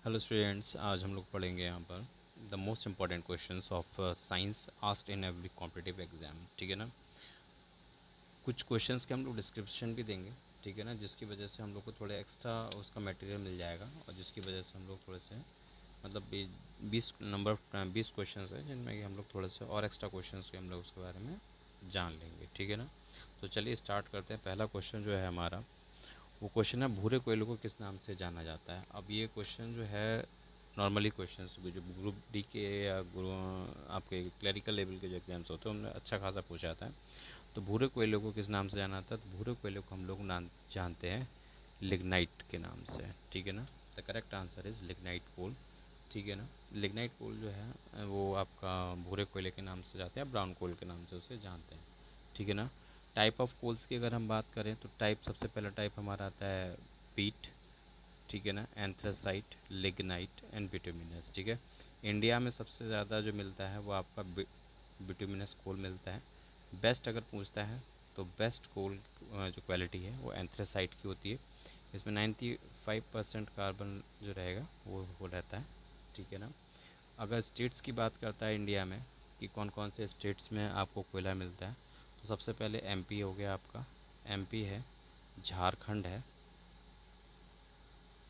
Hello students, आज हम लोग पढ़ेंगे यहाँ पर the most important questions of science asked in every competitive exam. ठीक है ना। कुछ क्वेश्चंस के हम लोग डिस्क्रिप्शन भी देंगे, ठीक है ना, जिसकी वजह से हम लोग को थोड़ा एक्स्ट्रा उसका मटेरियल मिल जाएगा और जिसकी वजह से हम लोग थोड़े से मतलब 20 क्वेश्चंस है जिनमें कि हम लोग थोड़े से और एक्स्ट्रा क्वेश्चंस के हम लोग उसके बारे में जान लेंगे। ठीक है ना। तो चलिए स्टार्ट करते हैं। पहला क्वेश्चन जो है हमारा, वो क्वेश्चन है भूरे कोयले को किस नाम से जाना जाता है। अब ये क्वेश्चन जो है नॉर्मली क्वेश्चंस जो ग्रुप डी के या आपके क्लरिकल लेवल के जो एग्जाम्स होते हैं उनमें अच्छा खासा पूछा जाता है। तो भूरे कोयले को किस नाम से जाना जाता है, तो भूरे कोयले को हम लोग नाम जानते हैं लिग्नाइट के नाम से। ठीक है ना। The correct answer is lignite coal. ठीक है ना। लिग्नाइट कोल जो है वो आपका भूरे कोयले के नाम से जाते हैं, ब्राउन कोल के नाम से उसे जानते हैं। ठीक है ना। टाइप ऑफ कोल्स की अगर हम बात करें तो टाइप, सबसे पहला टाइप हमारा आता है पीट। ठीक है ना। Anthracite, lignite and bituminous. ठीक है। इंडिया में सबसे ज़्यादा जो मिलता है वो आपका बिटुमिनस कोल मिलता है। बेस्ट अगर पूछता है तो बेस्ट कोल जो क्वालिटी है वो एंथ्रासाइट की होती है। इसमें 95% कार्बन जो रहेगा वो रहता है। ठीक है ना। अगर स्टेट्स की बात करता है इंडिया में कि कौन कौन से स्टेट्स में आपको कोयला मिलता है, तो सबसे पहले एमपी हो गया आपका। एमपी है, झारखंड है।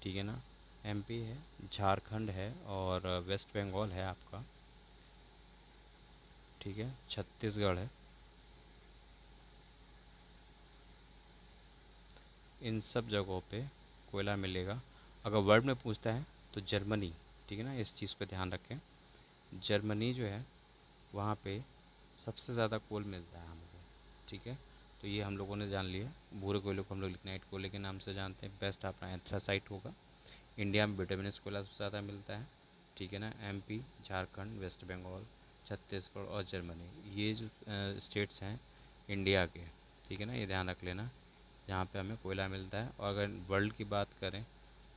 ठीक है ना। एमपी है, झारखंड है और वेस्ट बंगाल है आपका। ठीक है। छत्तीसगढ़ है। इन सब जगहों पे कोयला मिलेगा। अगर वर्ल्ड में पूछता है तो जर्मनी। ठीक है ना, इस चीज़ को ध्यान रखें। जर्मनी जो है वहाँ पे सबसे ज़्यादा कोल मिलता है हमको। ठीक है। तो ये हम लोगों ने जान लिया। भूरे कोयले को हम लोग लिग्नाइट कोयले के नाम से जानते हैं। बेस्ट अपना एंथ्रासाइट होगा। इंडिया में विटामिनस कोयला सबसे ज़्यादा मिलता है। ठीक है ना। एमपी, झारखंड, वेस्ट बंगाल, छत्तीसगढ़ और जर्मनी, ये जो स्टेट्स हैं इंडिया के, ठीक है ना, ये ध्यान रख लेना जहाँ पे हमें कोयला मिलता है। और अगर वर्ल्ड की बात करें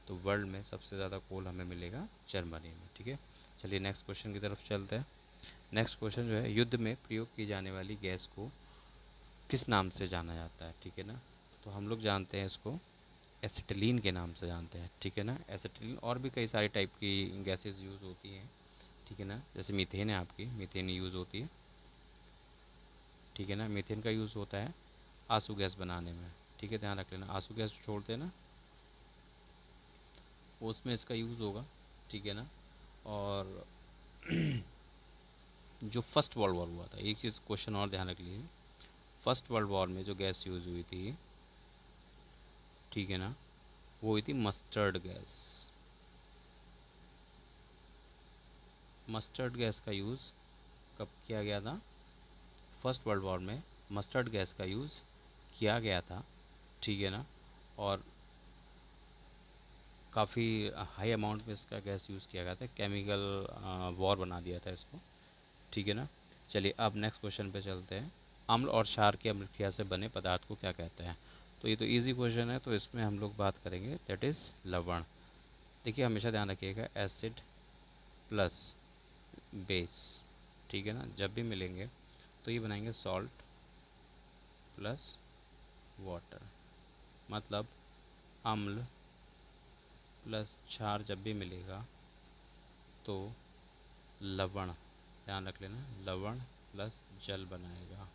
तो वर्ल्ड में सबसे ज़्यादा कोल हमें मिलेगा जर्मनी में। ठीक है। चलिए नेक्स्ट क्वेश्चन की तरफ चलते हैं। नेक्स्ट क्वेश्चन जो है, युद्ध में प्रयोग की जाने वाली गैस को किस नाम से जाना जाता है। ठीक है ना। तो हम लोग जानते हैं इसको एसिटिलीन के नाम से जानते हैं। ठीक है ना। एसिटिलीन, और भी कई सारी टाइप की गैसेस यूज़ होती हैं। ठीक है ना। जैसे मीथेन है, आपकी मीथेन यूज़ होती है। ठीक है ना। मीथेन का यूज़ होता है आंसू गैस बनाने में। ठीक है, ध्यान रख लेना। आंसू गैस छोड़ते हैं ना, उसमें इसका यूज़ होगा। ठीक है ना। और जो फर्स्ट वर्ल्ड वॉर हुआ था, एक चीज़ क्वेश्चन और ध्यान रख लीजिए। फर्स्ट वर्ल्ड वॉर में जो गैस यूज़ हुई थी, ठीक है ना, वो हुई थी मस्टर्ड गैस। मस्टर्ड गैस का यूज़ कब किया गया था? फर्स्ट वर्ल्ड वॉर में मस्टर्ड गैस का यूज़ किया गया था। ठीक है ना। और काफ़ी हाई अमाउंट में इसका गैस यूज़ किया गया था। केमिकल वॉर बना दिया था इसको। ठीक है ना। चलिए अब नेक्स्ट क्वेश्चन पे चलते हैं। अम्ल और क्षार की अम्लक्रिया से बने पदार्थ को क्या कहते हैं? तो ये तो इजी क्वेश्चन है, तो इसमें हम लोग बात करेंगे दैट इज़ लवण। देखिए हमेशा ध्यान रखिएगा, एसिड प्लस बेस, ठीक है ना, जब भी मिलेंगे तो ये बनाएंगे सॉल्ट प्लस वाटर। मतलब अम्ल प्लस क्षार जब भी मिलेगा तो लवण, ध्यान रख लेना, लवण प्लस जल बनाएगा।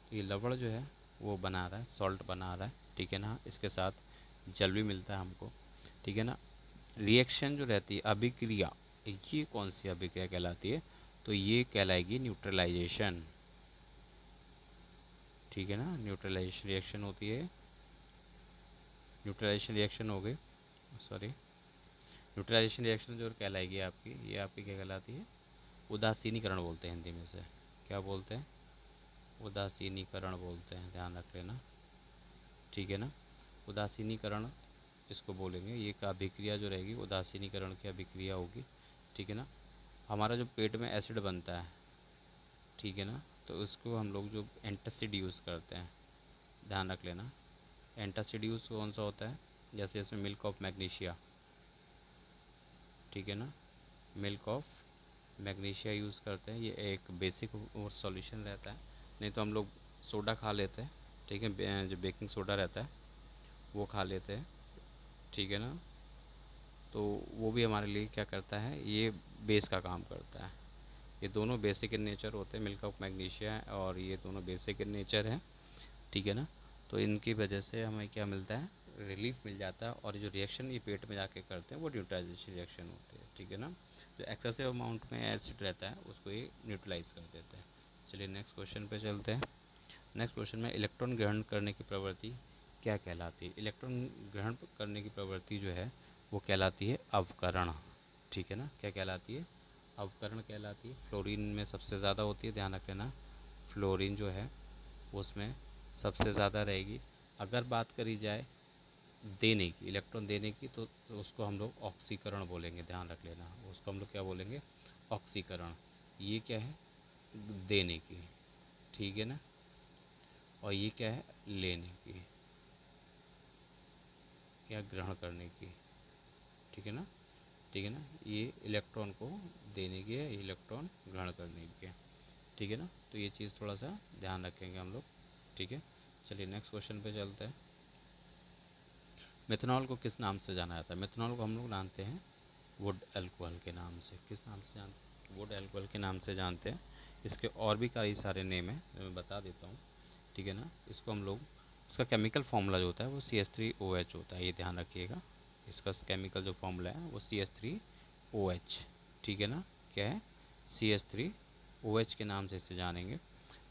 तो ये लवण जो है वो बना रहा है, सॉल्ट बना रहा है। ठीक है ना। इसके साथ जल भी मिलता है हमको। ठीक है ना। रिएक्शन जो रहती है, अभिक्रिया, ये कौन सी अभिक्रिया कहलाती है? तो ये कहलाएगी न्यूट्रलाइजेशन। ठीक है ना। न्यूट्रलाइजेशन रिएक्शन होती है। न्यूट्रलाइजेशन रिएक्शन हो गई, सॉरी, न्यूट्रलाइजेशन रिएक्शन जो कहलाएगी आपकी, ये आपकी क्या कहलाती है? उदासीनीकरण बोलते हैं हिंदी में से। क्या बोलते हैं? उदासीनीकरण बोलते हैं, ध्यान रख लेना। ठीक है ना। उदासीनीकरण इसको बोलेंगे। ये का अभिक्रिया जो रहेगी उदासीनीकरण की अभिक्रिया होगी। ठीक है ना। हमारा जो पेट में एसिड बनता है, ठीक है ना, तो उसको हम लोग जो एंटासिड यूज़ करते हैं, ध्यान रख लेना। एंटासिड यूज़ कौन सा होता है? जैसे इसमें मिल्क ऑफ मैग्नीशिया, ठीक है ना, मिल्क ऑफ मैग्नीशिया यूज़ करते हैं। ये एक बेसिक और सॉल्यूशन रहता है। नहीं तो हम लोग सोडा खा लेते हैं। ठीक है, जो बेकिंग सोडा रहता है वो खा लेते हैं। ठीक है ना। तो वो भी हमारे लिए क्या करता है, ये बेस का काम करता है। ये दोनों बेसिक इन नेचर होते हैं, मिल्क ऑफ मैग्नीशिया और ये दोनों बेसिक इन नेचर हैं, ठीक है ना। तो इनकी वजह से हमें क्या मिलता है, रिलीफ मिल जाता है, और जो रिएक्शन ये पेट में जाके करते हैं वो न्यूट्रलाइजेशन रिएक्शन होते हैं, ठीक है ना। जो एक्सेसिव अमाउंट में एसिड रहता है उसको ये न्यूट्रलाइज कर देते हैं। चलिए नेक्स्ट क्वेश्चन पे चलते हैं। नेक्स्ट क्वेश्चन में इलेक्ट्रॉन ग्रहण करने की प्रवृत्ति क्या कहलाती है। इलेक्ट्रॉन ग्रहण करने की प्रवृत्ति जो है वो कहलाती है अवकरण, ठीक है ना। क्या कहलाती है, अवकरण कहलाती है। फ्लोरीन में सबसे ज़्यादा होती है, ध्यान रख लेना। फ्लोरीन जो है उसमें सबसे ज़्यादा रहेगी। अगर बात करी जाए देने की, इलेक्ट्रॉन देने की, तो उसको हम लोग ऑक्सीकरण बोलेंगे, ध्यान रख लेना। उसको हम लोग क्या बोलेंगे, ऑक्सीकरण। ये क्या है, देने की, ठीक है ना। और ये क्या है, लेने की, क्या ग्रहण करने की, ठीक है ना। ठीक है ना, ये इलेक्ट्रॉन को देने की है, इलेक्ट्रॉन ग्रहण करने की है, ठीक है ना। तो ये चीज़ थोड़ा सा ध्यान रखेंगे हम लोग, ठीक है। चलिए नेक्स्ट क्वेश्चन पे चलते हैं। मेथनॉल को किस नाम से जाना जाता है। मेथनॉल को हम लोग जानते हैं वुड अल्कोहल के नाम से। किस नाम से जानते हैं, वुड अल्कोहल के नाम से जानते हैं। इसके और भी कई सारे नेम हैं जो मैं बता देता हूँ, ठीक है ना। इसको हम लोग, इसका केमिकल फार्मूला जो होता है वो CH3OH होता है, ये ध्यान रखिएगा। इसका केमिकल जो फार्मूला है वो CH3OH, ठीक है ना। क्या है, CH3OH के नाम से इसे जानेंगे,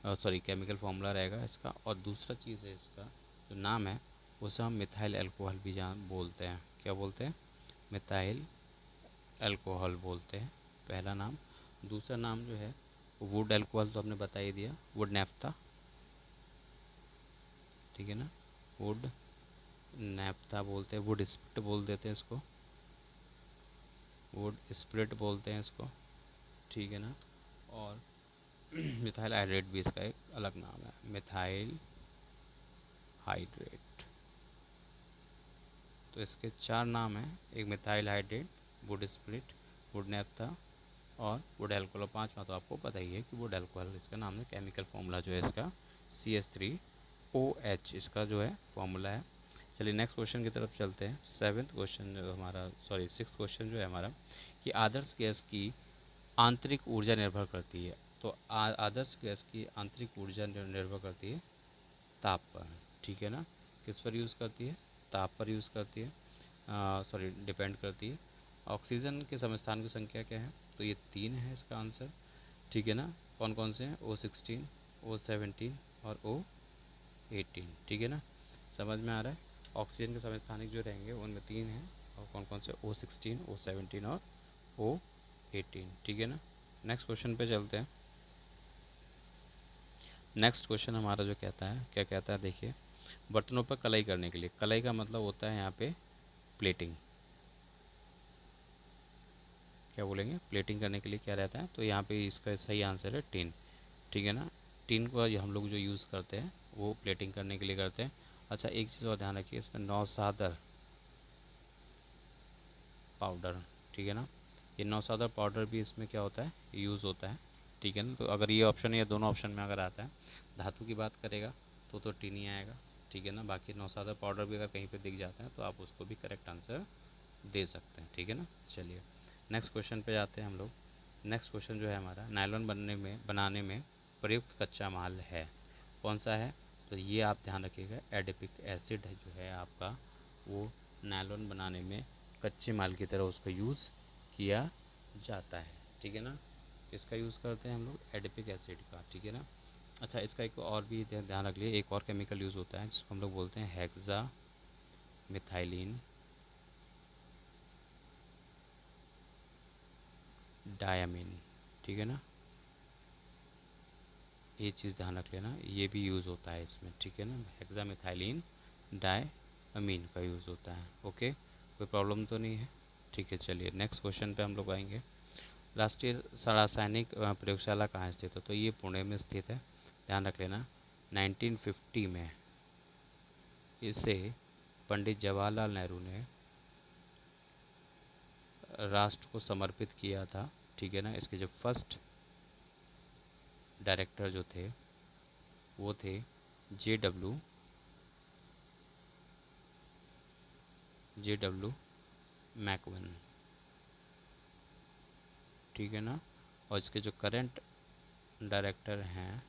सॉरी केमिकल फार्मूला रहेगा इसका। और दूसरा चीज़ है, इसका जो नाम है उसे हम मिथाइल अल्कोहल भी जान बोलते हैं। क्या बोलते हैं, मिथाइल अल्कोहल बोलते हैं, पहला नाम। दूसरा नाम जो है वुड अल्कोहल तो हमने बता ही दिया, वुड नैफ्था, ठीक है ना। वुड नैफ्था बोलते हैं, वुड स्प्रिट बोल देते हैं इसको, वुड स्प्रिट बोलते हैं इसको, ठीक है ना। और मिथाइल हाइड्रेट भी इसका एक अलग नाम है, मिथाइल हाइड्रेट। तो इसके चार नाम हैं, एक methyl hydrate, would spirit, would naphtha और वुड अल्कोहल। पाँचवा तो आपको पता ही है कि वुड अल्कोहल इसका नाम है। केमिकल फार्मूला जो है इसका CH3OH इसका जो है फार्मूला है। चलिए नेक्स्ट क्वेश्चन की तरफ चलते हैं। सेवन्थ क्वेश्चन जो हमारा, सॉरी सिक्स्थ क्वेश्चन जो है हमारा, कि आदर्श गैस की आंतरिक ऊर्जा निर्भर करती है। तो आदर्श गैस की आंतरिक ऊर्जा निर्भर करती है ताप पर, ठीक है ना। किस पर यूज़ करती है, ताप पर यूज़ करती है, सॉरी डिपेंड करती है। ऑक्सीजन के समस्थान की संख्या क्या है, तो ये 3 है इसका आंसर, ठीक है ना। कौन कौन से हैं, O16, O17 और O18, ठीक है ना। समझ में आ रहा है। ऑक्सीजन के समस्थानिक जो रहेंगे उनमें 3 हैं, और कौन कौन से, O16, O17 और O18, ठीक है ना। नेक्स्ट क्वेश्चन पे चलते हैं। नेक्स्ट क्वेश्चन हमारा जो कहता है, क्या कहता है देखिए, बर्तनों पर कलाई करने के लिए, कलाई का मतलब होता है यहाँ पे प्लेटिंग। क्या बोलेंगे, प्लेटिंग करने के लिए क्या रहता है, तो यहाँ पे इसका सही आंसर है टिन, ठीक है ना। टिन को हम लोग जो यूज़ करते हैं वो प्लेटिंग करने के लिए करते हैं। अच्छा एक चीज़ और ध्यान रखिए, इसमें नौसादर पाउडर, ठीक है ना। ये नौसादर पाउडर भी इसमें क्या होता है, यूज़ होता है, ठीक है ना। तो अगर ये ऑप्शन या दोनों ऑप्शन में अगर आता है, धातु की बात करेगा तो टिन ही आएगा, ठीक है ना। बाकी नौसादर पाउडर भी अगर कहीं पे दिख जाता है तो आप उसको भी करेक्ट आंसर दे सकते हैं, ठीक है ना। चलिए नेक्स्ट क्वेश्चन पे जाते हैं हम लोग। नेक्स्ट क्वेश्चन जो है हमारा, नायलॉन बनाने में प्रयुक्त कच्चा माल है, कौन सा है, तो ये आप ध्यान रखिएगा, एडिपिक एसिड है जो है आपका, वो नायलॉन बनाने में कच्चे माल की तरह उसका यूज़ किया जाता है, ठीक है ना। इसका यूज़ करते हैं हम लोग एडिपिक एसिड का, ठीक है ना। अच्छा इसका एक और भी ध्यान रख लिए, एक और केमिकल यूज़ होता है जिसको हम लोग बोलते हैं हेक्सा मिथाइलिन डायामीन, ठीक है ना। ये चीज़ ध्यान रख लेना, ये भी यूज़ होता है इसमें, ठीक है ना। हेक्सामिथाइलिन डायमीन का यूज़ होता है, ओके, कोई प्रॉब्लम तो नहीं है, ठीक है। चलिए नेक्स्ट क्वेश्चन पे हम लोग आएंगे। राष्ट्रीय रासायनिक प्रयोगशाला कहाँ स्थित है, तो ये पुणे में स्थित है, ध्यान रख लेना। 1950 में इसे पंडित जवाहरलाल नेहरू ने राष्ट्र को समर्पित किया था, ठीक है ना। इसके जो फर्स्ट डायरेक्टर जो थे वो थे जे डब्ल्यू मैकवन, ठीक है ना। और इसके जो करंट डायरेक्टर हैं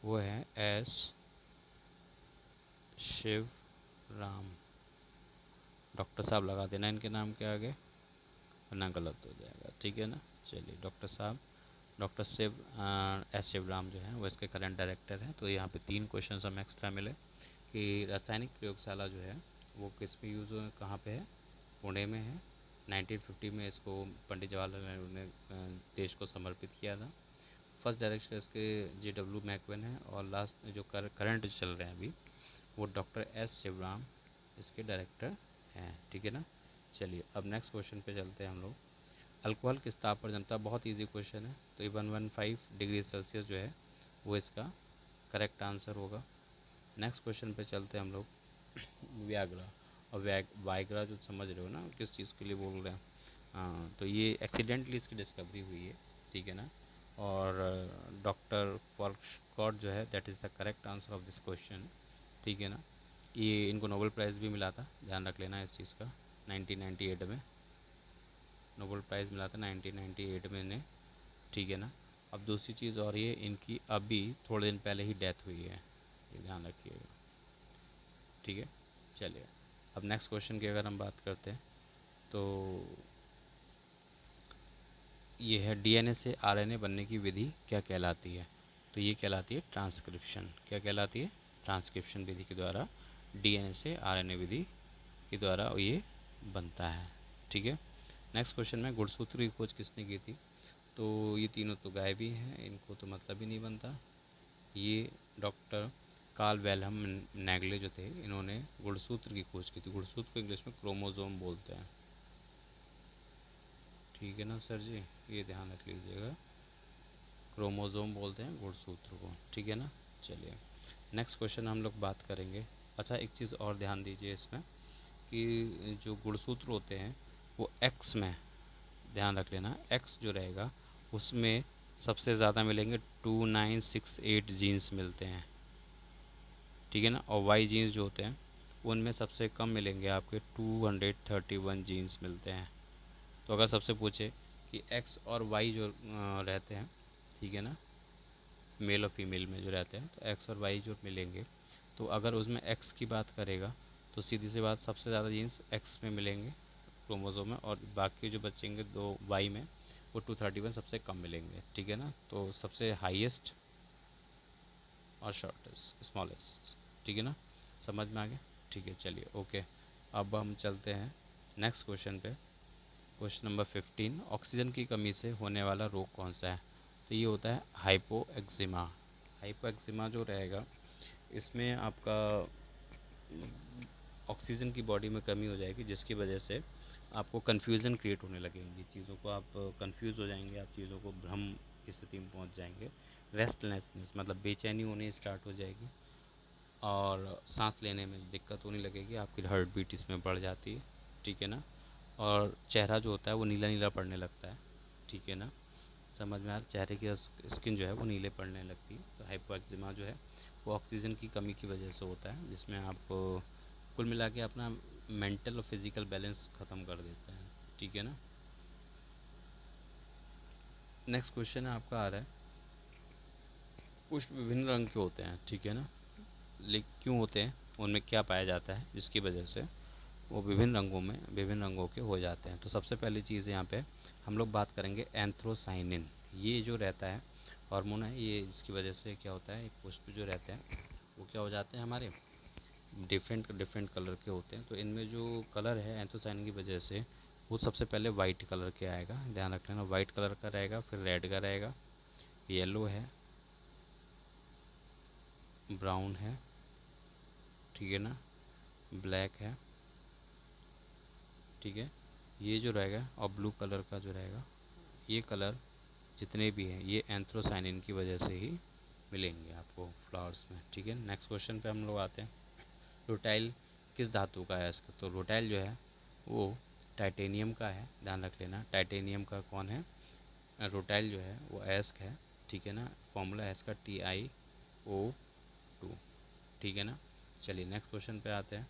वो है एस शिवराम। डॉक्टर साहब लगा देना इनके नाम के आगे, वरना गलत हो जाएगा, ठीक है ना। चलिए डॉक्टर साहब, डॉक्टर एस शिवराम जो है वो इसके करंट डायरेक्टर हैं। तो यहाँ पे 3 क्वेश्चन हमें एक्स्ट्रा मिले कि रासायनिक प्रयोगशाला जो है वो किस पे यूज़ हो, कहाँ पे है, पुणे में है। 1950 में इसको पंडित जवाहरलाल नेहरू ने देश को समर्पित किया था। फर्स्ट डायरेक्टर इसके J.W. मैकवेन है, और लास्ट में जो करंट चल रहे हैं अभी वो डॉक्टर एस शिवराम इसके डायरेक्टर हैं, ठीक है ना। चलिए अब नेक्स्ट क्वेश्चन पे चलते हैं हम लोग। अल्कोहल किस ताप पर जमता है, बहुत इजी क्वेश्चन है। तो ये 115 डिग्री सेल्सियस जो है वो इसका करेक्ट आंसर होगा। नेक्स्ट क्वेश्चन पे चलते हैं हम लोग। व्याग्रा और वाइग्रा जो समझ रहे हो ना किस चीज़ के लिए बोल रहे हैं। हाँ, तो ये एक्सीडेंटली इसकी डिस्कवरी हुई है, ठीक है ना। और डॉक्टर फॉल्कस्कॉट जो है that is the correct answer of this question, ठीक है ना। ये इनको नोबेल प्राइज़ भी मिला था, ध्यान रख लेना इस चीज़ का। 1998 में नोबेल प्राइज़ मिला था 1998 में इन्हें, ठीक है ना। अब दूसरी चीज़ और ये इनकी अभी थोड़े दिन पहले ही डेथ हुई है, ये ध्यान रखिएगा, ठीक है। चलिए अब नेक्स्ट क्वेश्चन की अगर हम बात करते हैं तो ये है डीएनए से आरएनए बनने की विधि क्या कहलाती है। तो ये कहलाती है ट्रांसक्रिप्शन। क्या कहलाती है? ट्रांसक्रिप्शन विधि के द्वारा डीएनए से आरएनए विधि के द्वारा ये बनता है, ठीक है। नेक्स्ट क्वेश्चन में गुणसूत्र की खोज किसने की थी। तो ये तीनों तो गायब ही हैं, इनको तो मतलब ही नहीं बनता। ये डॉक्टर कार्ल वेलहम नैगले जो थे, इन्होंने गुणसूत्र की खोज की थी। गुणसूत्र को इंग्लिश में क्रोमोसोम बोलते हैं, ठीक है ना सर जी, ये ध्यान रख लीजिएगा। क्रोमोसोम बोलते हैं गुणसूत्र को, ठीक है ना। चलिए नेक्स्ट क्वेश्चन हम लोग बात करेंगे। अच्छा एक चीज़ और ध्यान दीजिए इसमें कि जो गुणसूत्र होते हैं वो एक्स में, ध्यान रख लेना, एक्स जो रहेगा उसमें सबसे ज़्यादा मिलेंगे 2968 जीन्स मिलते हैं, ठीक है ना। और वाई जीन्स जो होते हैं उनमें सबसे कम मिलेंगे आपके 231 जीन्स मिलते हैं। तो अगर सबसे पूछे कि एक्स और वाई जो रहते हैं, ठीक है ना, मेल और फीमेल में जो रहते हैं, तो एक्स और वाई जो मिलेंगे, तो अगर उसमें एक्स की बात करेगा तो सीधी सी बात सबसे ज़्यादा जीन्स एक्स में मिलेंगे क्रोमोसोम में, और बाकी जो बचेंगे दो वाई में वो 231 सबसे कम मिलेंगे, ठीक है ना। तो सबसे हाईएस्ट और शॉर्टेस्ट स्मॉलेस्ट, ठीक है ना, समझ में आ गया, ठीक है। चलिए ओके, अब हम चलते हैं नेक्स्ट क्वेश्चन पे। क्वेश्चन नंबर 15, ऑक्सीजन की कमी से होने वाला रोग कौन सा है। तो ये होता है हाइपो एक्जिमा। हाइपो एक्जिमा जो रहेगा इसमें आपका ऑक्सीजन की बॉडी में कमी हो जाएगी, जिसकी वजह से आपको कन्फ्यूज़न क्रिएट होने लगेंगी, चीज़ों को आप कंफ्यूज हो जाएंगे, आप चीज़ों को भ्रम की स्थिति में पहुंच जाएंगे। रेस्टलेसनेस मतलब बेचैनी होने स्टार्ट हो जाएगी, और सांस लेने में दिक्कत होने लगेगी, आपकी हार्ट बीट इसमें बढ़ जाती है, ठीक है ना। और चेहरा जो होता है वो नीला नीला पड़ने लगता है, ठीक है ना, समझ में आ रहा, चेहरे की स्किन जो है वो नीले पड़ने लगती है। तो हाइपोएक्जिमा जो है वो ऑक्सीजन की कमी की वजह से होता है, जिसमें आप कुल मिला के अपना मेंटल और फिजिकल बैलेंस ख़त्म कर देते हैं, ठीक है ना। नेक्स्ट क्वेश्चन है आपका आ रहा है, पुष्प विभिन्न रंग के होते हैं, ठीक है ना, लेकिन क्यों होते हैं, उनमें क्या पाया जाता है जिसकी वजह से वो विभिन्न रंगों में विभिन्न रंगों के हो जाते हैं। तो सबसे पहली चीज़ यहाँ पे हम लोग बात करेंगे एंथ्रोसाइनिन। ये जो रहता है हार्मोन है, ये इसकी वजह से क्या होता है, एक पुष्प जो रहते हैं वो क्या हो जाते हैं हमारे डिफरेंट डिफरेंट कलर के होते हैं। तो इनमें जो कलर है एंथ्रोसाइनिन की वजह से वो सबसे पहले वाइट कलर के आएगा, ध्यान रख लेना, वाइट कलर का रहेगा, फिर रेड का रहेगा, येलो है, ब्राउन है, ठीक है ना, ब्लैक है, ठीक है, ये जो रहेगा, और ब्लू कलर का जो रहेगा, ये कलर जितने भी हैं ये एंथ्रोसाइनिन की वजह से ही मिलेंगे आपको फ्लावर्स में, ठीक है। नेक्स्ट क्वेश्चन पे हम लोग आते हैं, रोटाइल किस धातु का है इसका। तो रोटाइल जो है वो टाइटेनियम का है, ध्यान रख लेना, टाइटेनियम का कौन है, रोटाइल जो है वो एस्क है, ठीक है ना, फॉर्मूला एस्क का TiO2, ठीक है ना। चलिए नेक्स्ट क्वेश्चन पे आते हैं।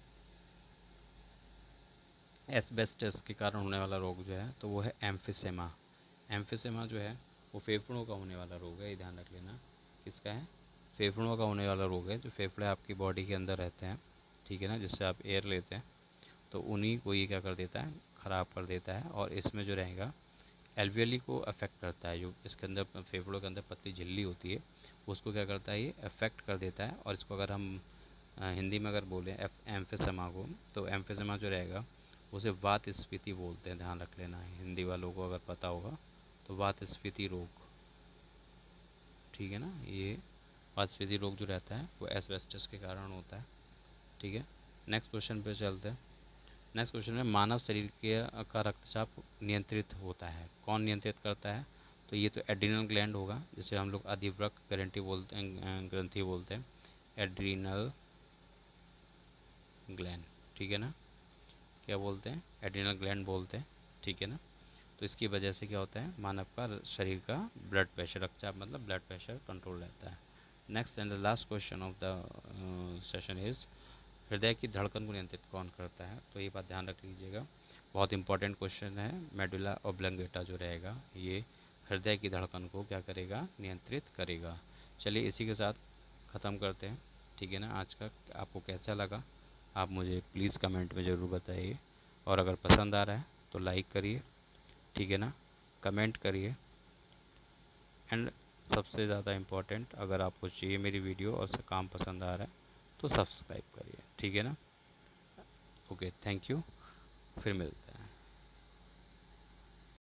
एस्बेस्टस के कारण होने वाला रोग जो है तो वो है एम्फिसेमा। एम्फिसेमा जो है वो फेफड़ों का होने वाला रोग है, ये ध्यान रख लेना। किसका है? फेफड़ों का होने वाला रोग है। जो फेफड़े आपकी बॉडी के अंदर रहते हैं, ठीक है ना, जिससे आप एयर लेते हैं, तो उन्हीं को ये क्या कर देता है, ख़राब कर देता है। और इसमें जो रहेगा एल्वियली को अफेक्ट करता है। जो इसके अंदर फेफड़ों के अंदर पतली झिल्ली होती है, उसको क्या करता है, ये अफेक्ट कर देता है। और इसको अगर हम हिंदी में अगर बोलें एम्फिसेमा को, तो एम्फिसेमा जो रहेगा उसे वात स्फीति बोलते हैं, ध्यान रख लेना। हिंदी वालों को अगर पता होगा तो वात स्फीति रोग, ठीक है ना। ये वात स्फीति रोग जो रहता है वो एस्बेस्टस के कारण होता है, ठीक है। नेक्स्ट क्वेश्चन पे चलते हैं। नेक्स्ट क्वेश्चन में मानव शरीर के का रक्तचाप नियंत्रित होता है, कौन नियंत्रित करता है? तो ये तो एड्रिनल ग्लैंड होगा, जिसे हम लोग अधिवृक्क ग्रंथि बोलते हैं, ग्रंथि बोलते हैं, एड्रिनल ग्लैंड, ठीक है ना। क्या बोलते हैं? एड्रिनल ग्लैंड बोलते हैं, ठीक है ना। तो इसकी वजह से क्या होता है, मानव का शरीर का ब्लड प्रेशर, रक्तचाप मतलब ब्लड प्रेशर कंट्रोल रहता है। Next and the last question of the session is हृदय की धड़कन को नियंत्रित कौन करता है? तो ये बात ध्यान रख लीजिएगा, बहुत इंपॉर्टेंट क्वेश्चन है। मेडुला ऑब्लंगेटा जो रहेगा ये हृदय की धड़कन को क्या करेगा, नियंत्रित करेगा। चलिए इसी के साथ ख़त्म करते हैं, ठीक है ना। आज का आपको कैसा लगा आप मुझे प्लीज़ कमेंट में ज़रूर बताइए। और अगर पसंद आ रहा है तो लाइक करिए, ठीक है ना, कमेंट करिए। एंड सबसे ज़्यादा इम्पोर्टेंट, अगर आपको चाहिए मेरी वीडियो और उसका काम पसंद आ रहा है तो सब्सक्राइब करिए, ठीक है ना। ओके, थैंक यू, फिर मिलते हैं।